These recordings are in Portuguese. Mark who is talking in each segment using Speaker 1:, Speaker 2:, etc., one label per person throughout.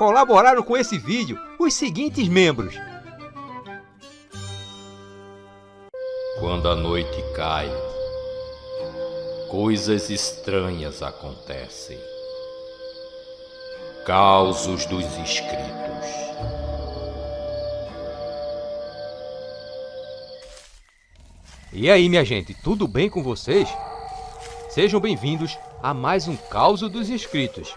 Speaker 1: colaboraram com esse vídeo os seguintes membros:
Speaker 2: Quando a noite cai, coisas estranhas acontecem. Causos dos Inscritos.
Speaker 1: E aí, minha gente, tudo bem com vocês? Sejam bem-vindos a mais um Causo dos Inscritos.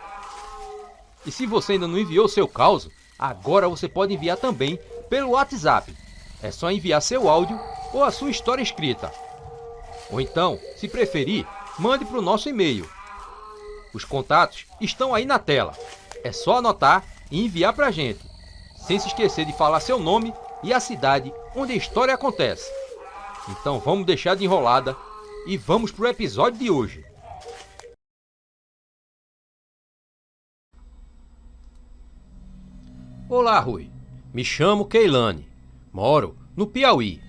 Speaker 1: E se você ainda não enviou seu causo, agora você pode enviar também pelo WhatsApp. É só enviar seu áudio ou a sua história escrita. Ou então, se preferir, mande para o nosso e-mail. Os contatos estão aí na tela. É só anotar e enviar para a gente, sem se esquecer de falar seu nome e a cidade onde a história acontece. Então vamos deixar de enrolada e vamos para o episódio de hoje. Olá, Rui. Me chamo Keilane. Moro no Piauí.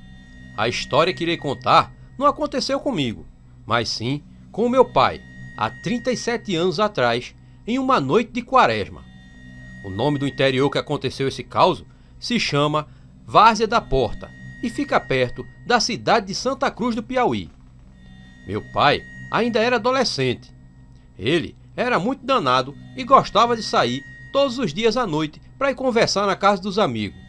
Speaker 1: A história que irei contar não aconteceu comigo, mas sim com o meu pai, há 37 anos atrás, em uma noite de quaresma. O nome do interior que aconteceu esse caso se chama Várzea da Porta e fica perto da cidade de Santa Cruz do Piauí. Meu pai ainda era adolescente. Ele era muito danado e gostava de sair todos os dias à noite para ir conversar na casa dos amigos.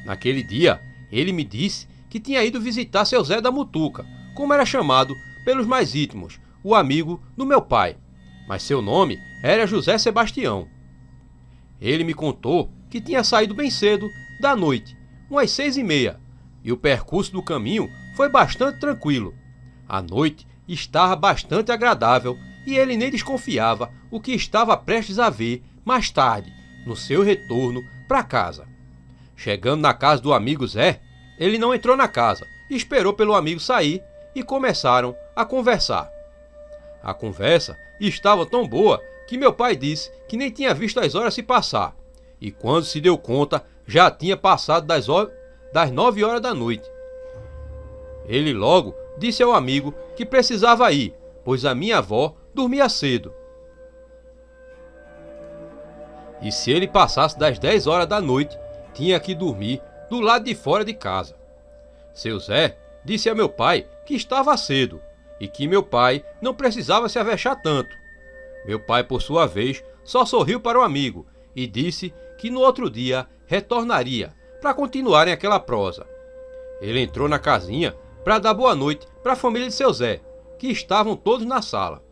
Speaker 1: Naquele dia, ele me disse que tinha ido visitar seu Zé da Mutuca, como era chamado pelos mais íntimos, o amigo do meu pai, mas seu nome era José Sebastião. Ele me contou que tinha saído bem cedo da noite, umas 6h30, e o percurso do caminho foi bastante tranquilo. A noite estava bastante agradável e ele nem desconfiava o que estava prestes a ver mais tarde, no seu retorno para casa. Chegando na casa do amigo Zé, ele não entrou na casa, esperou pelo amigo sair e começaram a conversar. A conversa estava tão boa que meu pai disse que nem tinha visto as horas se passar, e quando se deu conta já tinha passado das 9 horas da noite. Ele logo disse ao amigo que precisava ir, pois a minha avó dormia cedo. E se ele passasse das 10 horas da noite, tinha que dormir do lado de fora de casa. Seu Zé disse a meu pai que estava cedo e que meu pai não precisava se avexar tanto. Meu pai, por sua vez, só sorriu para o amigo e disse que no outro dia retornaria para continuarem aquela prosa. Ele entrou na casinha para dar boa noite para a família de seu Zé, que estavam todos na sala.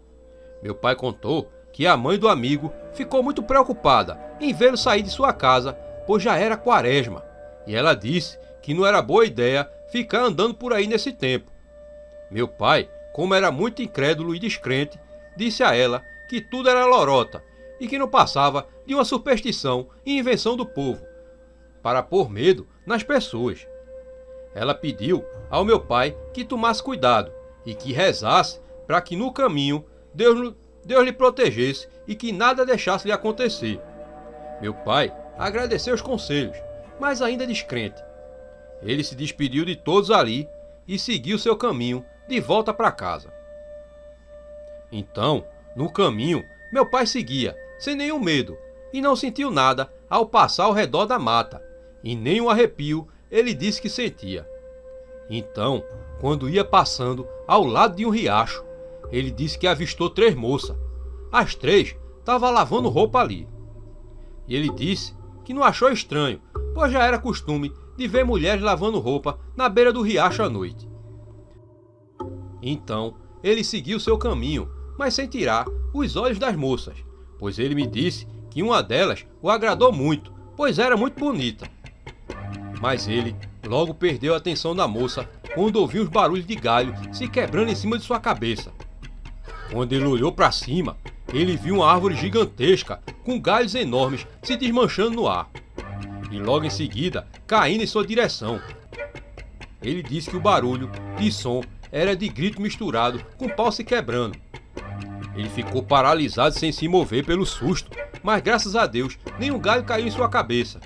Speaker 1: Meu pai contou que a mãe do amigo ficou muito preocupada em vê-lo sair de sua casa, pois já era quaresma, e ela disse que não era boa ideia ficar andando por aí nesse tempo. Meu pai, como era muito incrédulo e descrente, disse a ela que tudo era lorota e que não passava de uma superstição e invenção do povo, para pôr medo nas pessoas. Ela pediu ao meu pai que tomasse cuidado e que rezasse para que no caminho Deus lhe protegesse e que nada deixasse lhe acontecer. Meu pai agradeceu os conselhos, mas ainda descrente. Ele se despediu de todos ali e seguiu seu caminho de volta para casa. Então, no caminho, meu pai seguia, sem nenhum medo, e não sentiu nada ao passar ao redor da mata, e nem um arrepio ele disse que sentia. Então, quando ia passando ao lado de um riacho, ele disse que avistou 3 moças. As 3 estavam lavando roupa ali. E ele disse que não achou estranho, pois já era costume de ver mulheres lavando roupa na beira do riacho à noite. Então, ele seguiu seu caminho, mas sem tirar os olhos das moças, pois ele me disse que uma delas o agradou muito, pois era muito bonita. Mas ele logo perdeu a atenção da moça quando ouviu os barulhos de galho se quebrando em cima de sua cabeça. Quando ele olhou para cima, ele viu uma árvore gigantesca com galhos enormes se desmanchando no ar, e logo em seguida caindo em sua direção. Ele disse que o barulho de som era de grito misturado com pau se quebrando. Ele ficou paralisado sem se mover pelo susto, mas graças a Deus nenhum galho caiu em sua cabeça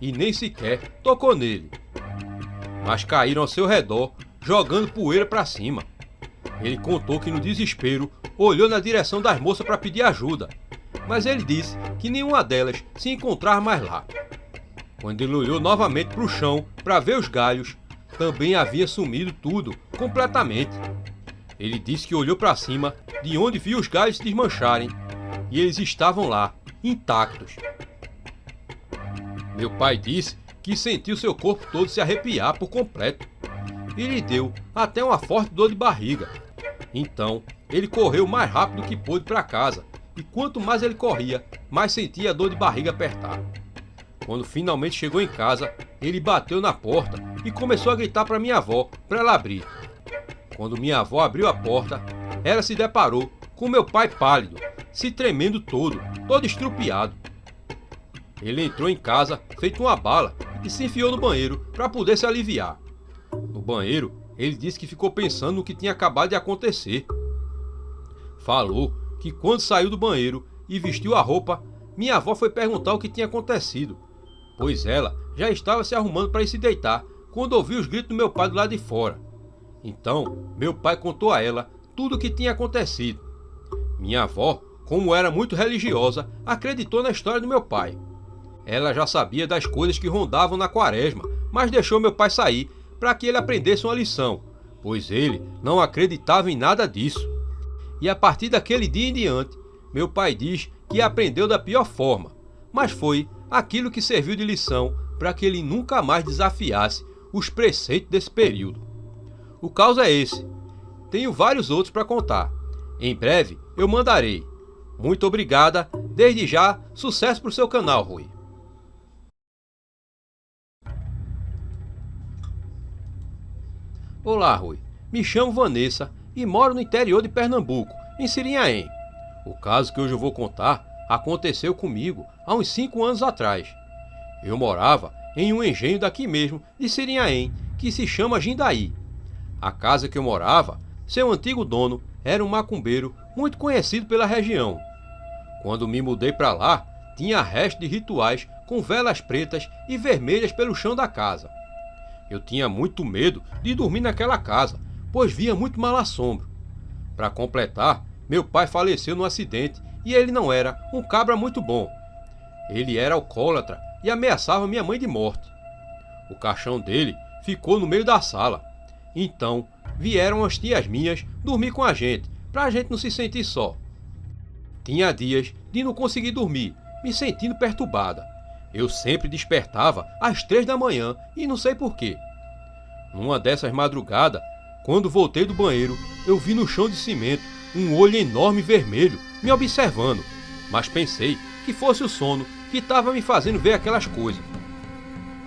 Speaker 1: e nem sequer tocou nele. Mas caíram ao seu redor, jogando poeira para cima. Ele contou que no desespero olhou na direção das moças para pedir ajuda, mas ele disse que nenhuma delas se encontrava mais lá. Quando ele olhou novamente para o chão para ver os galhos, também havia sumido tudo, completamente. Ele disse que olhou para cima, de onde viu os galhos se desmancharem, e eles estavam lá, intactos. Meu pai disse que sentiu seu corpo todo se arrepiar por completo, e lhe deu até uma forte dor de barriga. Então, ele correu o mais rápido que pôde para casa, e quanto mais ele corria, mais sentia a dor de barriga apertar. Quando finalmente chegou em casa, ele bateu na porta e começou a gritar para minha avó para ela abrir. Quando minha avó abriu a porta, ela se deparou com meu pai pálido, se tremendo todo estrupiado. Ele entrou em casa feito uma bala e se enfiou no banheiro para poder se aliviar. No banheiro, ele disse que ficou pensando no que tinha acabado de acontecer. Falou que quando saiu do banheiro e vestiu a roupa, minha avó foi perguntar o que tinha acontecido, pois ela já estava se arrumando para ir se deitar quando ouviu os gritos do meu pai do lado de fora. Então, meu pai contou a ela tudo o que tinha acontecido. Minha avó, como era muito religiosa, acreditou na história do meu pai. Ela já sabia das coisas que rondavam na quaresma, mas deixou meu pai sair para que ele aprendesse uma lição, pois ele não acreditava em nada disso. E a partir daquele dia em diante, meu pai diz que aprendeu da pior forma, mas foi aquilo que serviu de lição para que ele nunca mais desafiasse os preceitos desse período. O caso é esse. Tenho vários outros para contar. Em breve eu mandarei. Muito obrigada. Desde já, sucesso para o seu canal, Rui. Olá, Rui. Me chamo Vanessa e moro no interior de Pernambuco, em Sirinhaém. O caso que hoje eu vou contar aconteceu comigo há uns 5 anos atrás. Eu morava em um engenho daqui mesmo, de Sirinhaém, que se chama Jindaí. A casa que eu morava, seu antigo dono era um macumbeiro muito conhecido pela região. Quando me mudei para lá, tinha restos de rituais com velas pretas e vermelhas pelo chão da casa. Eu tinha muito medo de dormir naquela casa, pois via muito mal assombro. Para completar, meu pai faleceu num acidente e ele não era um cabra muito bom. Ele era alcoólatra e ameaçava minha mãe de morte. O caixão dele ficou no meio da sala. Então, vieram as tias minhas dormir com a gente gente não se sentir só. Tinha dias de não conseguir dormir, me sentindo perturbada. Eu sempre despertava às 3 da manhã e não sei porquê. Numa dessas madrugadas, quando voltei do banheiro, eu vi no chão de cimento um olho enorme vermelho me observando, mas pensei que fosse o sono que estava me fazendo ver aquelas coisas.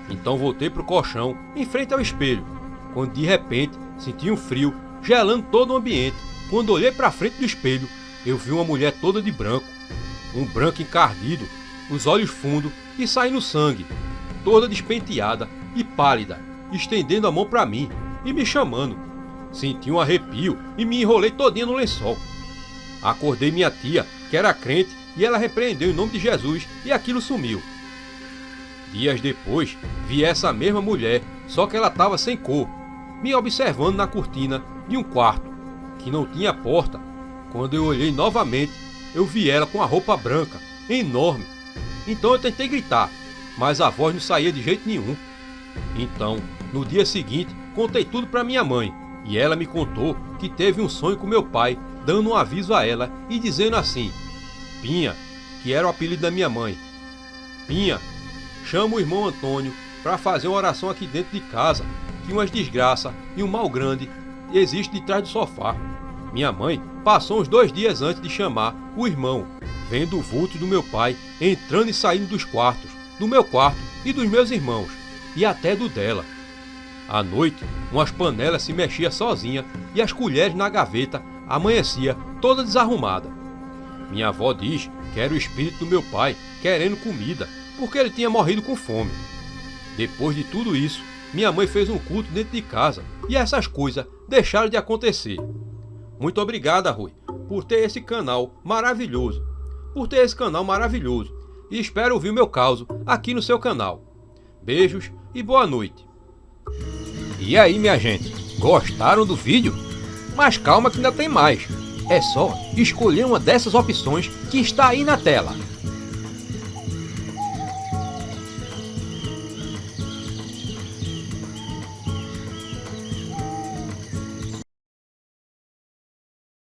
Speaker 1: Então voltei para o colchão, em frente ao espelho, quando de repente senti um frio gelando todo o ambiente. Quando olhei para frente do espelho, eu vi uma mulher toda de branco, um branco encardido, os olhos fundos e saindo sangue, toda despenteada e pálida, estendendo a mão para mim e me chamando. Senti um arrepio e me enrolei todinha no lençol. Acordei minha tia, que era crente, e ela repreendeu em nome de Jesus e aquilo sumiu. Dias depois, vi essa mesma mulher, só que ela estava sem cor, me observando na cortina de um quarto, que não tinha porta. Quando eu olhei novamente, eu vi ela com a roupa branca, enorme. Então eu tentei gritar, mas a voz não saía de jeito nenhum. Então, no dia seguinte, contei tudo para minha mãe, e ela me contou que teve um sonho com meu pai, dando um aviso a ela e dizendo assim: Pinha, que era o apelido da minha mãe, Pinha, chama o irmão Antônio para fazer uma oração aqui dentro de casa, que umas desgraças e um mal grande existe de trás do sofá. Minha mãe passou uns 2 dias antes de chamar o irmão, vendo o vulto do meu pai entrando e saindo dos quartos, do meu quarto e dos meus irmãos, e até do dela. À noite, umas panelas se mexiam sozinha e as colheres na gaveta amanhecia toda desarrumada. Minha avó diz que era o espírito do meu pai querendo comida, porque ele tinha morrido com fome. Depois de tudo isso, minha mãe fez um culto dentro de casa e essas coisas deixaram de acontecer. Muito obrigada, Rui, por ter esse canal maravilhoso. E espero ouvir o meu caso aqui no seu canal. Beijos e boa noite. E aí, minha gente, gostaram do vídeo? Mas calma que ainda tem mais. É só escolher uma dessas opções que está aí na tela.